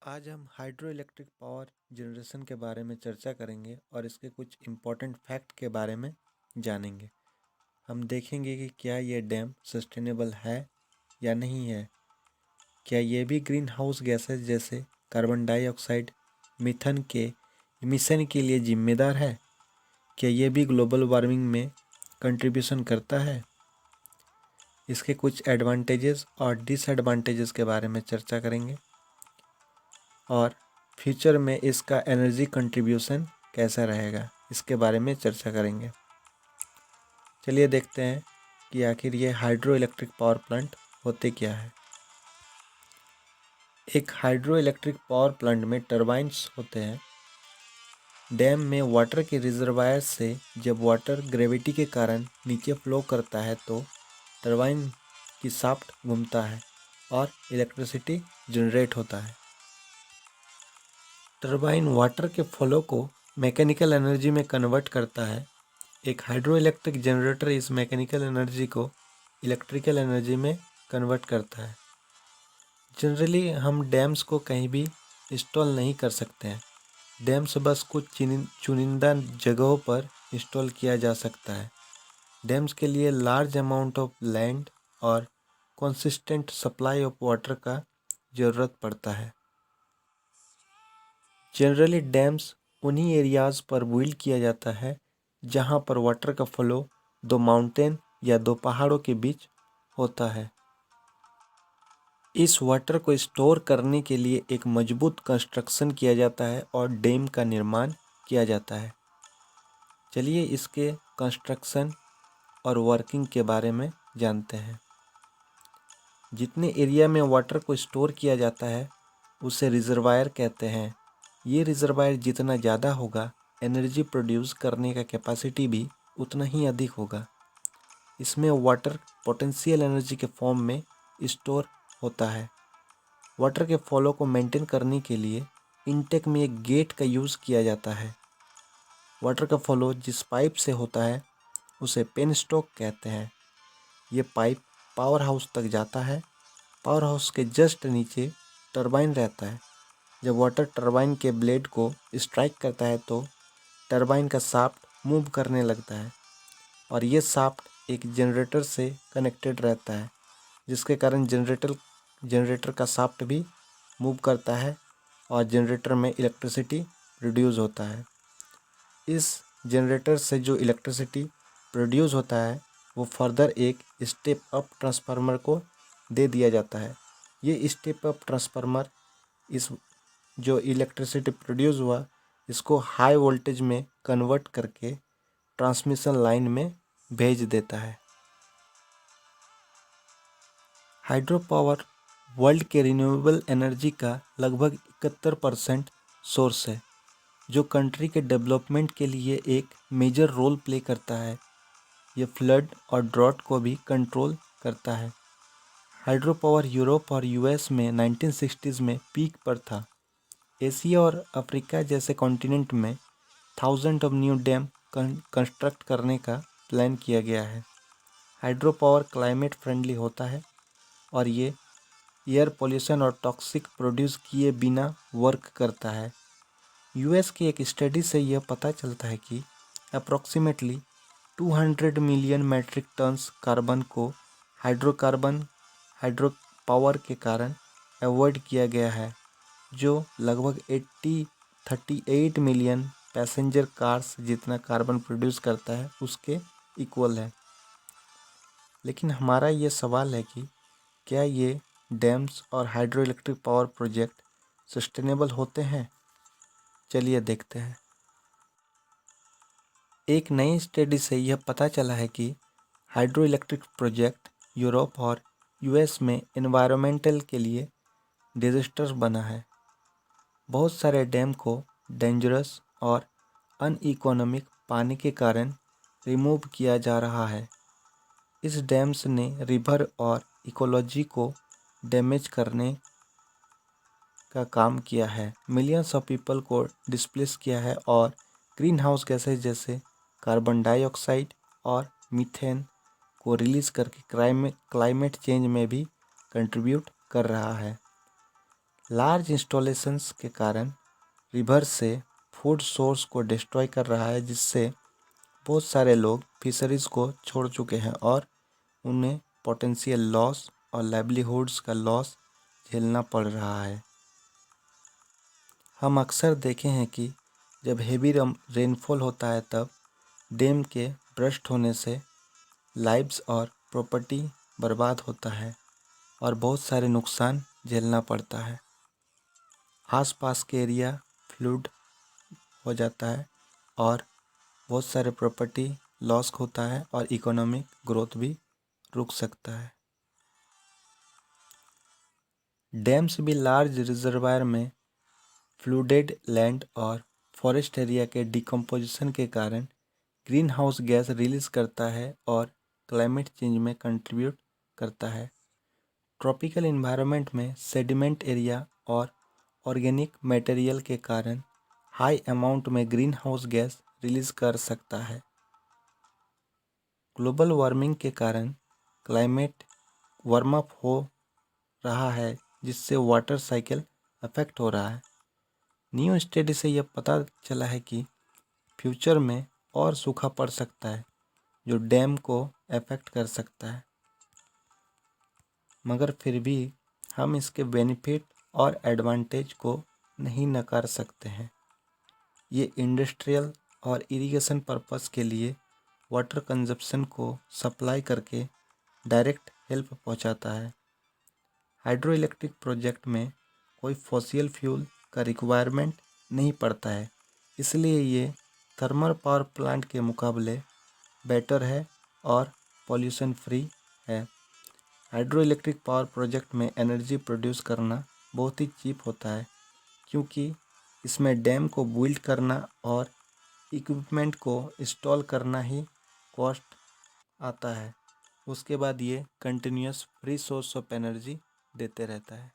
आज हम hydro electric power generation के बारे में चर्चा करेंगे और इसके कुछ इम्पोर्टेंट फैक्ट के बारे में जानेंगे। हम देखेंगे कि क्या ये डैम सस्टेनेबल है या नहीं है। क्या ये भी ग्रीन हाउस गैसेस जैसे कार्बन डाइऑक्साइड, मीथेन के इमिशन के लिए जिम्मेदार है। क्या ये भी ग्लोबल वार्मिंग में कंट्रीब्यूशन करता है। इसके कुछ एडवांटेजेस और डिसएडवांटेजेस के बारे में चर्चा करेंगे और फ्यूचर में इसका एनर्जी कंट्रीब्यूशन कैसा रहेगा इसके बारे में चर्चा करेंगे। चलिए देखते हैं कि आखिर ये हाइड्रो इलेक्ट्रिक पावर प्लांट होते क्या है। एक हाइड्रो इलेक्ट्रिक पावर प्लांट में टरबाइन्स होते हैं। डैम में वाटर के रिजर्वायर से जब वाटर ग्रेविटी के कारण नीचे फ्लो करता है तो टरबाइन की शाफ्ट घूमता है और इलेक्ट्रिसिटी जनरेट होता है। टरबाइन वाटर के फ्लो को मैकेनिकल एनर्जी में कन्वर्ट करता है। एक हाइड्रो इलेक्ट्रिक जनरेटर इस मैकेनिकल एनर्जी को इलेक्ट्रिकल एनर्जी में कन्वर्ट करता है। जनरली हम डैम्स को कहीं भी इंस्टॉल नहीं कर सकते हैं। डैम्स बस कुछ चुनिंदा जगहों पर इंस्टॉल किया जा सकता है। डैम्स के लिए लार्ज अमाउंट ऑफ लैंड और कंसिस्टेंट सप्लाई ऑफ वाटर का ज़रूरत पड़ता है। जनरली डैम्स उन्हीं एरियाज़ पर बिल्ड किया जाता है जहां पर वाटर का फ्लो दो माउंटेन या दो पहाड़ों के बीच होता है। इस वाटर को स्टोर करने के लिए एक मजबूत कंस्ट्रक्शन किया जाता है और डैम का निर्माण किया जाता है। चलिए इसके कंस्ट्रक्शन और वर्किंग के बारे में जानते हैं। जितने एरिया में वाटर को स्टोर किया जाता है उसे रिजर्वायर कहते हैं। ये रिजर्वायर जितना ज़्यादा होगा एनर्जी प्रोड्यूस करने का कैपेसिटी भी उतना ही अधिक होगा। इसमें वाटर पोटेंशियल एनर्जी के फॉर्म में स्टोर होता है। वाटर के फ्लो को मेंटेन करने के लिए इनटेक में एक गेट का यूज़ किया जाता है। वाटर का फ्लो जिस पाइप से होता है उसे पेन स्टॉक कहते हैं। ये पाइप पावर हाउस तक जाता है। पावर हाउस के जस्ट नीचे टरबाइन रहता है। जब वाटर टरबाइन के ब्लेड को स्ट्राइक करता है तो टरबाइन का शाफ्ट मूव करने लगता है और ये शाफ्ट एक जनरेटर से कनेक्टेड रहता है, जिसके कारण जनरेटर का शाफ्ट भी मूव करता है और जनरेटर में इलेक्ट्रिसिटी प्रोड्यूस होता है। इस जनरेटर से जो इलेक्ट्रिसिटी प्रोड्यूस होता है वो फर्दर एक स्टेप अप ट्रांसफार्मर को दे दिया जाता है। ये स्टेप अप ट्रांसफार्मर इस जो इलेक्ट्रिसिटी प्रोड्यूस हुआ इसको हाई वोल्टेज में कन्वर्ट करके ट्रांसमिशन लाइन में भेज देता है। हाइड्रो पावर वर्ल्ड के रिन्यूएबल एनर्जी का लगभग 71% सोर्स है, जो कंट्री के डेवलपमेंट के लिए एक मेजर रोल प्ले करता है। ये फ्लड और ड्रॉट को भी कंट्रोल करता है। हाइड्रो पावर यूरोप और यूएस में 1960s में पीक पर था। एशिया और अफ्रीका जैसे कॉन्टिनेंट में thousand of new dam construct करने का प्लान किया गया है। हाइड्रो पावर क्लाइमेट फ्रेंडली होता है और ये एयर पोल्यूशन और टॉक्सिक प्रोड्यूस किए बिना वर्क करता है। यूएस की एक स्टडी से यह पता चलता है कि approximately 200 million metric tons carbon को हाइड्रो पावर के कारण अवॉइड किया गया है, जो लगभग 38 मिलियन पैसेंजर कार्स जितना कार्बन प्रोड्यूस करता है उसके इक्वल है। लेकिन हमारा ये सवाल है कि क्या ये डैम्स और hydro electric power project sustainable होते हैं। चलिए देखते हैं। एक नई स्टडी से यह पता चला है कि हाइड्रो इलेक्ट्रिक प्रोजेक्ट यूरोप और यूएस में एनवायरमेंटल के लिए डिजास्टर बना है। बहुत सारे डैम को डेंजरस और अनइकोनॉमिक पानी के कारण रिमूव किया जा रहा है। इस डैम्स ने रिवर और इकोलॉजी को डैमेज करने का काम किया है, मिलियंस ऑफ पीपल को डिस्प्लेस किया है और ग्रीन हाउस गैसेज जैसे कार्बन डाइऑक्साइड और मीथेन को रिलीज करके क्लाइमेट चेंज में भी कंट्रीब्यूट कर रहा है। लार्ज इंस्टॉलेशंस के कारण रिवर से फूड सोर्स को डिस्ट्रॉय कर रहा है, जिससे बहुत सारे लोग फिशरीज को छोड़ चुके हैं और उन्हें पोटेंशियल लॉस और लाइवलीहुड्स का लॉस झेलना पड़ रहा है। हम अक्सर देखे हैं कि जब हेवी रेनफॉल होता है तब डैम के बर्स्ट होने से लाइव्स और प्रॉपर्टी बर्बाद होता है और बहुत सारे नुकसान झेलना पड़ता है। आसपास के एरिया फ्लड हो जाता है और बहुत सारे प्रॉपर्टी लॉस होता है और इकोनॉमिक ग्रोथ भी रुक सकता है। डैम्स भी लार्ज रिजर्वायर में फ्लूडेड लैंड और फॉरेस्ट एरिया के डिकम्पोजिशन के कारण ग्रीन हाउस गैस रिलीज करता है और क्लाइमेट चेंज में कंट्रीब्यूट करता है। ट्रॉपिकल इन्वायरमेंट में सेडिमेंट एरिया और ऑर्गेनिक मटेरियल के कारण हाई अमाउंट में ग्रीन हाउस गैस रिलीज कर सकता है। ग्लोबल वार्मिंग के कारण क्लाइमेट वार्म अप हो रहा है, जिससे वाटर साइकिल अफेक्ट हो रहा है। न्यू स्टडी से यह पता चला है कि फ्यूचर में और सूखा पड़ सकता है, जो डैम को अफेक्ट कर सकता है। मगर फिर भी हम इसके बेनिफिट और एडवांटेज को नहीं नकार सकते हैं। ये इंडस्ट्रियल और इरिगेशन पर्पस के लिए वाटर कंजप्शन को सप्लाई करके डायरेक्ट हेल्प पहुंचाता है। हाइड्रो इलेक्ट्रिक प्रोजेक्ट में कोई फॉसिल फ्यूल का रिक्वायरमेंट नहीं पड़ता है, इसलिए ये थर्मल पावर प्लांट के मुकाबले बेटर है और पॉल्यूशन फ्री है। हाइड्रो इलेक्ट्रिक पावर प्रोजेक्ट में एनर्जी प्रोड्यूस करना बहुत ही चीप होता है, क्योंकि इसमें डैम को बिल्ड करना और इक्विपमेंट को इंस्टॉल करना ही कॉस्ट आता है। उसके बाद ये continuous free source of energy देते रहता है।